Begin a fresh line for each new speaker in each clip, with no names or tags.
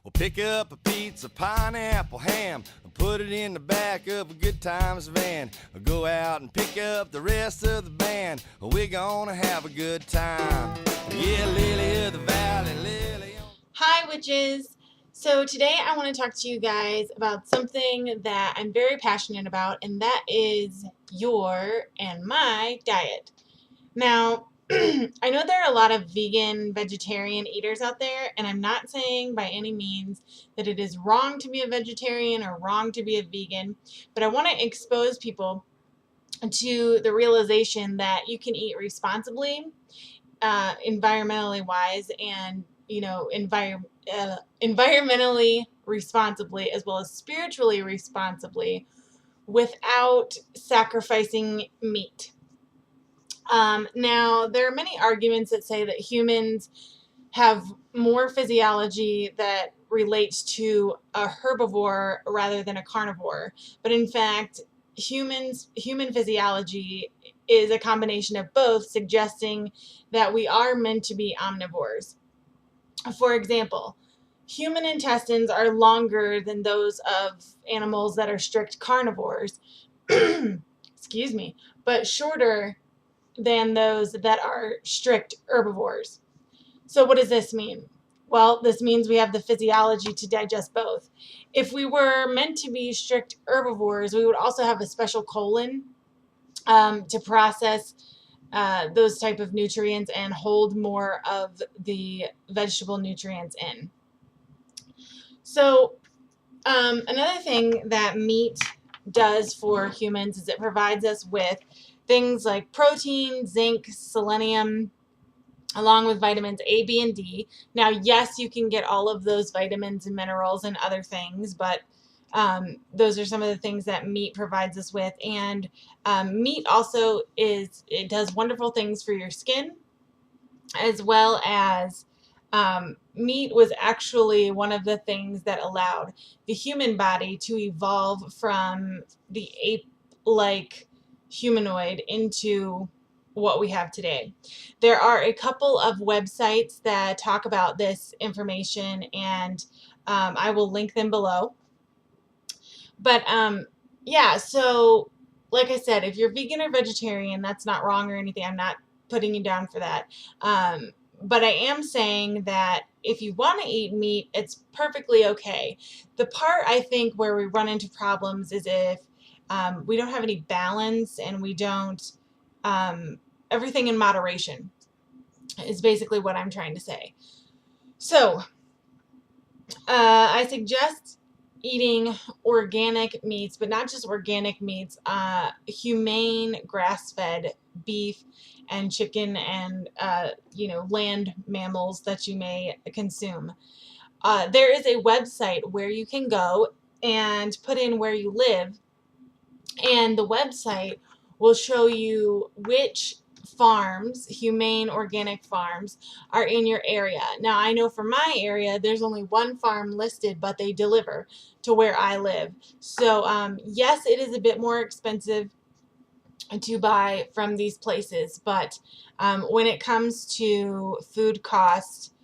We'll pick up a pizza, pineapple, ham, and put it in the back of a good times van. We'll go out and pick up the rest of the band. We're gonna have a good time. Yeah, Lily of the Valley, Lily.
Hi, witches! So today I want to talk to you guys about something that I'm very passionate about, and that is your and my diet. Now, I know there are a lot of vegan, vegetarian eaters out there, and I'm not saying by any means that it is wrong to be a vegetarian or wrong to be a vegan, but I want to expose people to the realization that you can eat responsibly, environmentally wise, and environmentally responsibly as well as spiritually responsibly without sacrificing meat. Now, there are many arguments that say that humans have more physiology that relates to a herbivore rather than a carnivore. But in fact, human physiology is a combination of both, suggesting that we are meant to be omnivores. For example, human intestines are longer than those of animals that are strict carnivores, excuse me, but shorter than those that are strict herbivores. So what does this mean? Well, this means we have the physiology to digest both. If we were meant to be strict herbivores, we would also have a special colon to process those type of nutrients and hold more of the vegetable nutrients in. So another thing that meat does for humans is it provides us with things like protein, zinc, selenium, along with vitamins A, B, and D. Now, yes, you can get all of those vitamins and minerals and other things, but those are some of the things that meat provides us with. And meat also it does wonderful things for your skin, as well as meat was actually one of the things that allowed the human body to evolve from the ape-like humanoid into what we have today. There are a couple of websites that talk about this information, and I will link them below. But yeah, so like I said, if you're vegan or vegetarian, that's not wrong or anything. I'm not putting you down for that. But I am saying that if you want to eat meat, it's perfectly okay. The part I think where we run into problems is if we don't have any balance and we don't, everything in moderation is basically what I'm trying to say. So I suggest eating organic meats, but not just organic meats, humane grass-fed beef and chicken and land mammals that you may consume. There is a website where you can go and put in where you live, and the website will show you which farms, humane organic farms, are in your area. Now, I know for my area, there's only one farm listed, but they deliver to where I live. So, yes, it is a bit more expensive to buy from these places, but when it comes to food costs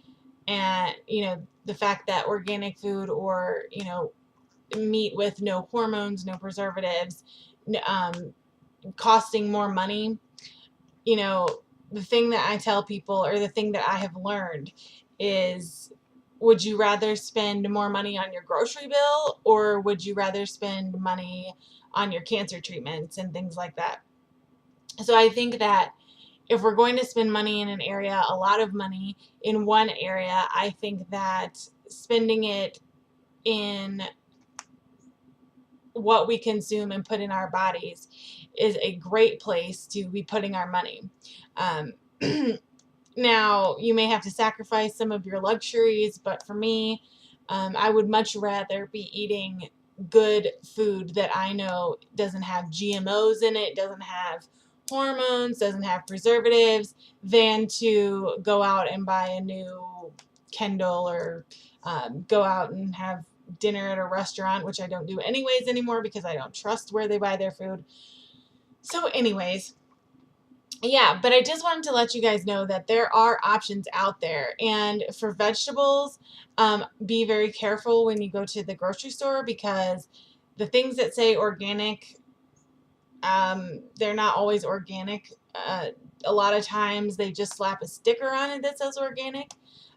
and, the fact that organic food or, meat with no hormones, no preservatives, costing more money, the thing that I tell people, or the thing that I have learned, is would you rather spend more money on your grocery bill, or would you rather spend money on your cancer treatments and things like that? So I think that if we're going to spend money in an area, a lot of money in one area, I think that spending it in what we consume and put in our bodies is a great place to be putting our money. Now, you may have to sacrifice some of your luxuries, but for me, I would much rather be eating good food that I know doesn't have GMOs in it, doesn't have hormones, doesn't have preservatives, than to go out and buy a new Kindle or go out and have dinner at a restaurant, which I don't do anyways anymore because I don't trust where they buy their food. So anyways, yeah, but I just wanted to let you guys know that there are options out there. And for vegetables, be very careful when you go to the grocery store, because the things that say organic, they're not always organic. A lot of times they just slap a sticker on it that says organic.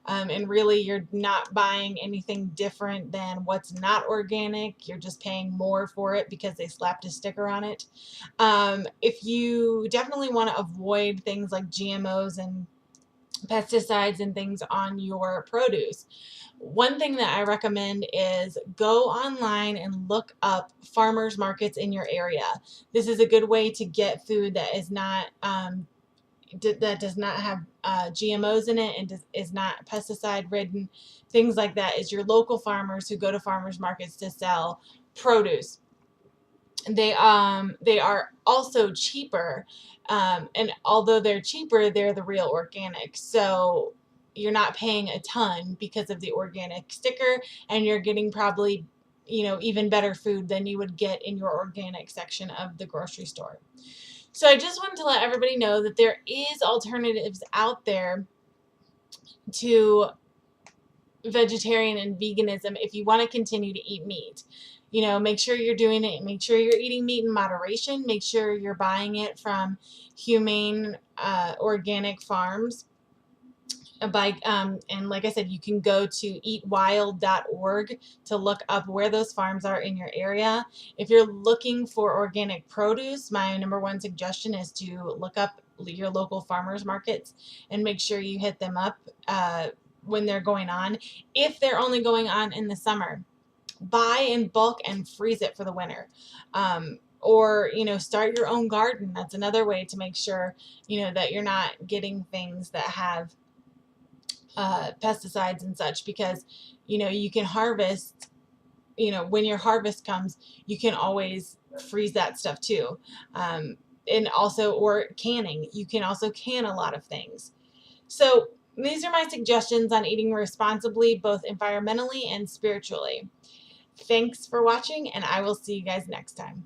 And really, you're not buying anything different than what's not organic. You're just paying more for it because they slapped a sticker on it. If you definitely want to avoid things like GMOs and pesticides and things on your produce, one thing that I recommend is go online and look up farmers markets in your area. This is a good way to get food that is not that does not have GMOs in it and is not pesticide ridden. Things like that is your local farmers who go to farmers markets to sell produce. They are also cheaper, and although they're cheaper, they're the real organic. So you're not paying a ton because of the organic sticker, and you're getting probably, even better food than you would get in your organic section of the grocery store. So I just wanted to let everybody know that there is alternatives out there to vegetarian and veganism if you want to continue to eat meat. Make sure you're doing it. Make sure you're eating meat in moderation. Make sure you're buying it from humane, organic farms. And like I said, you can go to eatwild.org to look up where those farms are in your area. If you're looking for organic produce, my number one suggestion is to look up your local farmers markets and make sure you hit them up when they're going on. If they're only going on in the summer, buy in bulk and freeze it for the winter. Or start your own garden. That's another way to make sure that you're not getting things that have pesticides and such, because you can harvest, when your harvest comes, you can always freeze that stuff too. And also, or canning, you can also can a lot of things. So these are my suggestions on eating responsibly, both environmentally and spiritually. Thanks for watching, and I will see you guys next time.